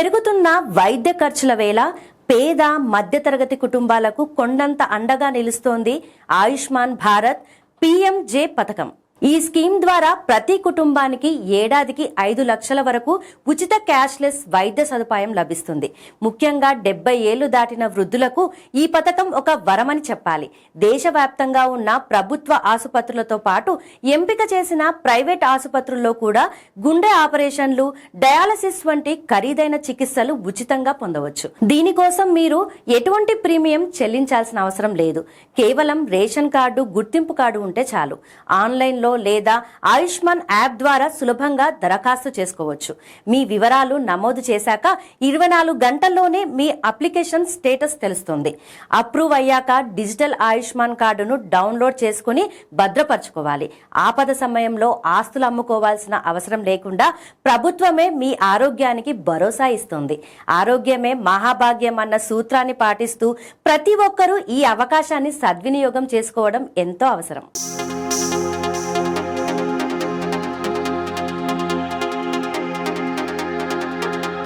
పెరుగుతున్న వైద్య ఖర్చుల వేళ పేద మధ్యతరగతి కుటుంబాలకు కొండంత అండగా నిలుస్తోంది ఆయుష్మాన్ భారత్ PMJ పథకం. ఈ స్కీమ్ ద్వారా ప్రతి కుటుంబానికి ఏడాదికి 5 లక్షల వరకు ఉచిత క్యాష్లెస్ వైద్య సదుపాయం లభిస్తుంది. ముఖ్యంగా 70 ఏళ్లు దాటిన వృద్ధులకు ఈ పథకం ఒక వరమని చెప్పాలి. దేశవ్యాప్తంగా ఉన్న ప్రభుత్వ ఆసుపత్రులతో పాటు ఎంపిక చేసిన ప్రైవేట్ ఆసుపత్రుల్లో కూడా గుండె ఆపరేషన్లు, డయాలసిస్ వంటి ఖరీదైన చికిత్సలు ఉచితంగా పొందవచ్చు. దీనికోసం మీరు ఎటువంటి ప్రీమియం చెల్లించాల్సిన అవసరం లేదు. కేవలం రేషన్ కార్డు, గుర్తింపు కార్డు ఉంటే చాలు. ఆన్లైన్లో లేదా ఆయుష్మాన్ యాప్ ద్వారా సులభంగా దరఖాస్తు చేసుకోవచ్చు. మీ వివరాలు నమోదు చేశాక 24 గంటల్లోనే మీ అప్లికేషన్ స్టేటస్ తెలుస్తుంది. అప్రూవ్ అయ్యాక డిజిటల్ ఆయుష్మాన్ కార్డును డౌన్లోడ్ చేసుకుని భద్రపరచుకోవాలి. ఆపద సమయంలో ఆస్తులు అమ్ముకోవాల్సిన అవసరం లేకుండా ప్రభుత్వమే మీ ఆరోగ్యానికి భరోసా ఇస్తుంది. ఆరోగ్యమే మహాభాగ్యం అన్న సూత్రాన్ని పాటిస్తూ ప్రతి ఒక్కరూ ఈ అవకాశాన్ని సద్వినియోగం చేసుకోవడం ఎంతో అవసరం.